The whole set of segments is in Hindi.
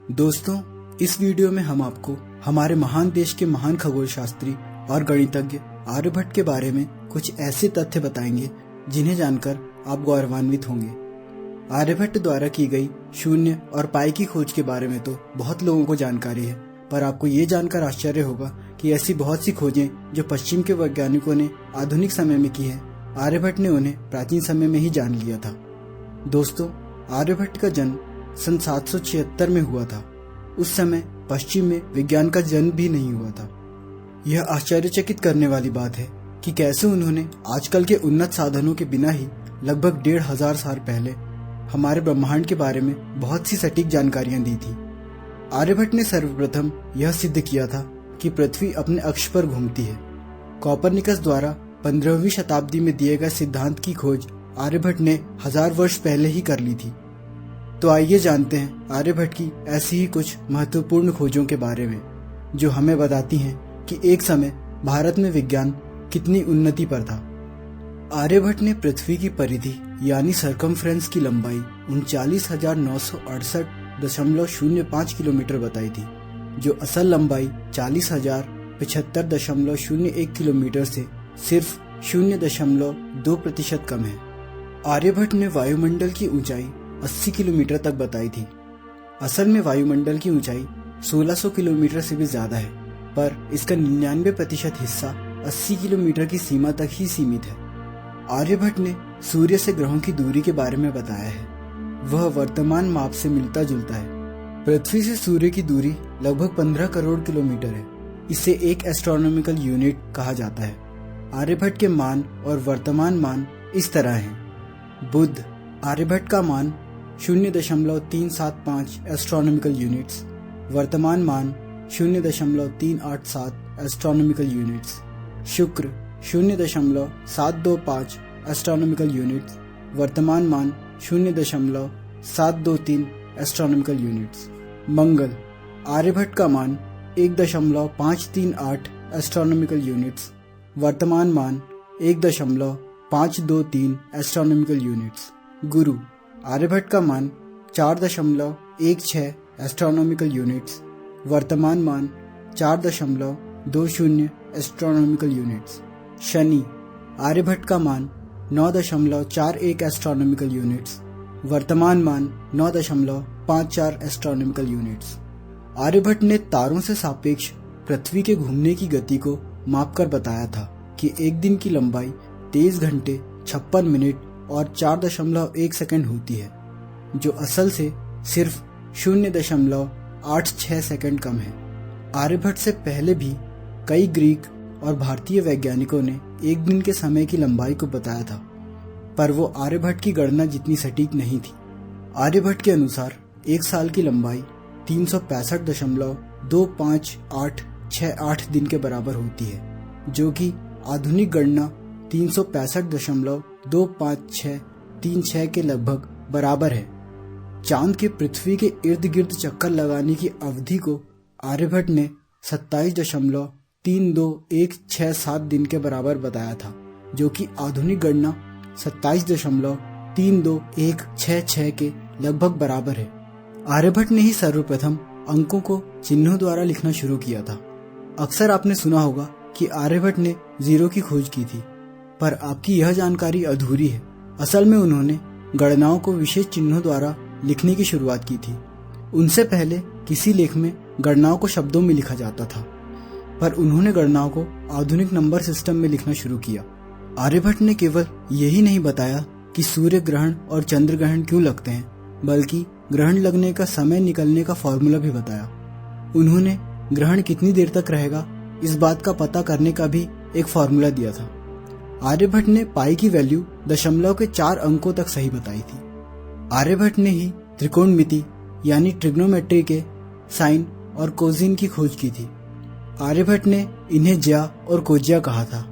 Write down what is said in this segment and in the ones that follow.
दोस्तों, इस वीडियो में हम आपको हमारे महान देश के महान खगोल शास्त्री और गणितज्ञ आर्यभट्ट के बारे में कुछ ऐसे तथ्य बताएंगे जिन्हें जानकर आप गौरवान्वित होंगे। आर्यभट्ट द्वारा की गई शून्य और पाई की खोज के बारे में तो बहुत लोगों को जानकारी है, पर आपको ये जानकर आश्चर्य होगा कि ऐसी बहुत सी खोजें जो पश्चिम के वैज्ञानिकों ने आधुनिक समय में की है, आर्यभट्ट ने उन्हें प्राचीन समय में ही जान लिया था। दोस्तों, आर्यभट्ट का जन्म सन 776 में हुआ था। उस समय पश्चिम में विज्ञान का जन्म भी नहीं हुआ था। यह आश्चर्यचकित करने वाली बात है कि कैसे उन्होंने आजकल के उन्नत साधनों के बिना ही लगभग 1500 साल पहले हमारे ब्रह्मांड के बारे में बहुत सी सटीक जानकारियां दी थी। आर्यभट्ट ने सर्वप्रथम यह सिद्ध किया था कि पृथ्वी अपने अक्ष पर घूमती है। कोपरनिकस द्वारा 15वीं शताब्दी में दिए गए सिद्धांत की खोज आर्यभट्ट ने 1000 वर्ष पहले ही कर ली थी। तो आइए जानते हैं आर्यभट्ट की ऐसी ही कुछ महत्वपूर्ण खोजों के बारे में जो हमें बताती हैं कि एक समय भारत में विज्ञान कितनी उन्नति पर था। आर्यभट्ट ने पृथ्वी की परिधि यानी सरकमफ्रेंस की लंबाई 39,968.05 किलोमीटर बताई थी, जो असल लंबाई 40,075.01 किलोमीटर से सिर्फ 0.2% कम है। आर्यभट्ट ने वायुमंडल की ऊंचाई 80 किलोमीटर तक बताई थी। असल में वायुमंडल की ऊंचाई 1600 किलोमीटर से भी ज्यादा है, पर इसका 99% हिस्सा 80 किलोमीटर की सीमा तक ही सीमित है। आर्यभट्ट ने सूर्य से ग्रहों की दूरी के बारे में बताया है। वह वर्तमान माप से मिलता जुलता है। पृथ्वी से सूर्य की दूरी लगभग 15 करोड़ किलोमीटर है। इसे एक एस्ट्रोनॉमिकल यूनिट कहा जाता है। आर्यभट्ट के मान और वर्तमान मान इस तरह हैं। बुध, आर्यभट्ट का मान 0.375 एस्ट्रोनॉमिकल यूनिट्स, वर्तमान मान 0.387 एस्ट्रोनॉमिकल यूनिट्स। शुक्र 0.725 एस्ट्रोनॉमिकल यूनिट्स, वर्तमान मान 0.723 एस्ट्रोनॉमिकल यूनिट्स। मंगल, आर्यभट्ट का मान 1.538 एस्ट्रोनॉमिकल यूनिट्स, वर्तमान मान 1.523 एस्ट्रोनॉमिकल यूनिट्स। गुरु, आर्यभट्ट का मान 4.16 एस्ट्रोनॉमिकल यूनिट्स, वर्तमान मान 4.20 एस्ट्रोनॉमिकल यूनिट्स। शनि, आर्यभट्ट का मान 9.41 एस्ट्रोनॉमिकल यूनिट्स, वर्तमान मान 9.54 एस्ट्रोनॉमिकल यूनिट्स। आर्यभट्ट ने तारों से सापेक्ष पृथ्वी के घूमने की गति को मापकर बताया था कि एक दिन की लंबाई 23 घंटे 56 मिनट और 4.1 सेकंड होती है, जो असल से सिर्फ 0.86 सेकंड कम है। आर्यभट्ट से पहले भी कई ग्रीक और भारतीय वैज्ञानिकों ने एक दिन के समय की लंबाई को बताया था, पर वो आर्यभट्ट की गणना जितनी सटीक नहीं थी। आर्यभट्ट के अनुसार एक साल की लंबाई 365.25868 दिन के बराबर होती है, जो कि आधुनिक गणना 365.25636 के लगभग बराबर है। चांद के पृथ्वी के इर्द गिर्द चक्कर लगाने की अवधि को आर्यभट्ट ने 27.32167 दिन के बराबर बताया था, जो कि आधुनिक गणना 27.32166 के लगभग बराबर है। आर्यभट्ट ने ही सर्वप्रथम अंकों को चिन्हों द्वारा लिखना शुरू किया था। अक्सर आपने सुना होगा कि आर्यभट्ट ने जीरो की खोज की थी, पर आपकी यह जानकारी अधूरी है। असल में उन्होंने गणनाओं को विशेष चिन्हों द्वारा लिखने की शुरुआत की थी। उनसे पहले किसी लेख में गणनाओं को शब्दों में लिखा जाता था, पर उन्होंने गणनाओं को आधुनिक नंबर सिस्टम में लिखना शुरू किया। आर्यभट्ट ने केवल यही नहीं बताया कि सूर्य ग्रहण और चंद्र ग्रहण क्यों लगते हैं, बल्कि ग्रहण लगने का समय निकलने का फॉर्मूला भी बताया। उन्होंने ग्रहण कितनी देर तक रहेगा इस बात का पता करने का भी एक फॉर्मूला दिया था। आर्यभट्ट ने पाई की वैल्यू दशमलव के 4 अंकों तक सही बताई थी। आर्यभट्ट ने ही त्रिकोणमिति यानी ट्रिग्नोमेट्री के साइन और कोजिन की खोज की थी। आर्यभट्ट ने इन्हें ज्या और कोजिया कहा था।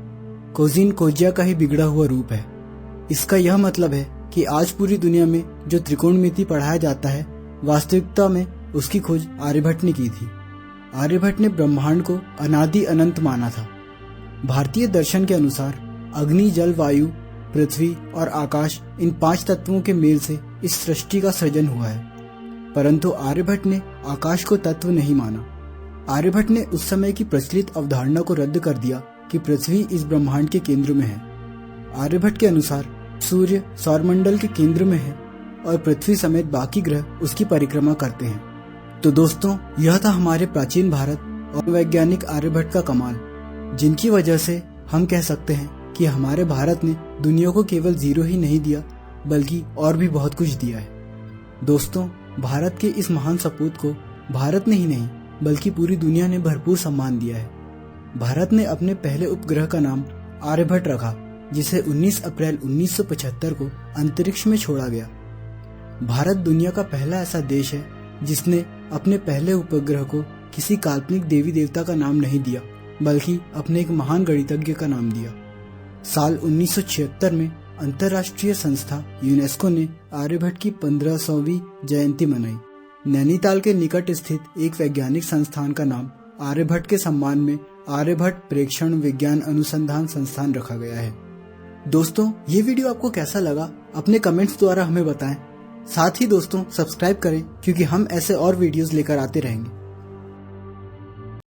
कोजिन कोजिया का ही बिगड़ा हुआ रूप है। इसका यह मतलब है कि आज पूरी दुनिया में जो त्रिकोणमिति पढ़ाया जाता है, वास्तविकता में उसकी खोज आर्यभट्ट ने की थी। आर्यभट्ट ने ब्रह्मांड को अनादि अनंत माना था। भारतीय दर्शन के अनुसार अग्नि, जल, वायु, पृथ्वी और आकाश, इन 5 तत्वों के मेल से इस सृष्टि का सृजन हुआ है। परंतु आर्यभट्ट ने आकाश को तत्व नहीं माना। आर्यभट्ट ने उस समय की प्रचलित अवधारणा को रद्द कर दिया कि पृथ्वी इस ब्रह्मांड के केंद्र में है। आर्यभट्ट के अनुसार सूर्य सौरमंडल के केंद्र में है और पृथ्वी समेत बाकी ग्रह उसकी परिक्रमा करते हैं। तो दोस्तों, यह था हमारे प्राचीन भारत और वैज्ञानिक आर्यभट्ट का कमाल, जिनकी वजह से हम कह सकते हैं कि हमारे भारत ने दुनिया को केवल 0 ही नहीं दिया बल्कि और भी बहुत कुछ दिया है। दोस्तों, भारत के इस महान सपूत को भारत ने ही नहीं बल्कि पूरी दुनिया ने भरपूर सम्मान दिया है। भारत ने अपने पहले उपग्रह का नाम आर्यभट्ट रखा, जिसे 19 अप्रैल 1975 को अंतरिक्ष में छोड़ा गया। भारत दुनिया का पहला ऐसा देश है जिसने अपने पहले उपग्रह को किसी काल्पनिक देवी देवता का नाम नहीं दिया बल्कि अपने एक महान गणितज्ञ का नाम दिया। साल 1976 में अंतर्राष्ट्रीय संस्था यूनेस्को ने आर्यभट्ट की 1500वीं जयंती मनाई। नैनीताल के निकट स्थित एक वैज्ञानिक संस्थान का नाम आर्यभट्ट के सम्मान में आर्यभट्ट प्रेक्षण विज्ञान अनुसंधान संस्थान रखा गया है। दोस्तों, ये वीडियो आपको कैसा लगा अपने कमेंट्स द्वारा हमें बताएं। साथ ही दोस्तों, सब्सक्राइब करें क्योंकि हम ऐसे और वीडियोस लेकर आते रहेंगे।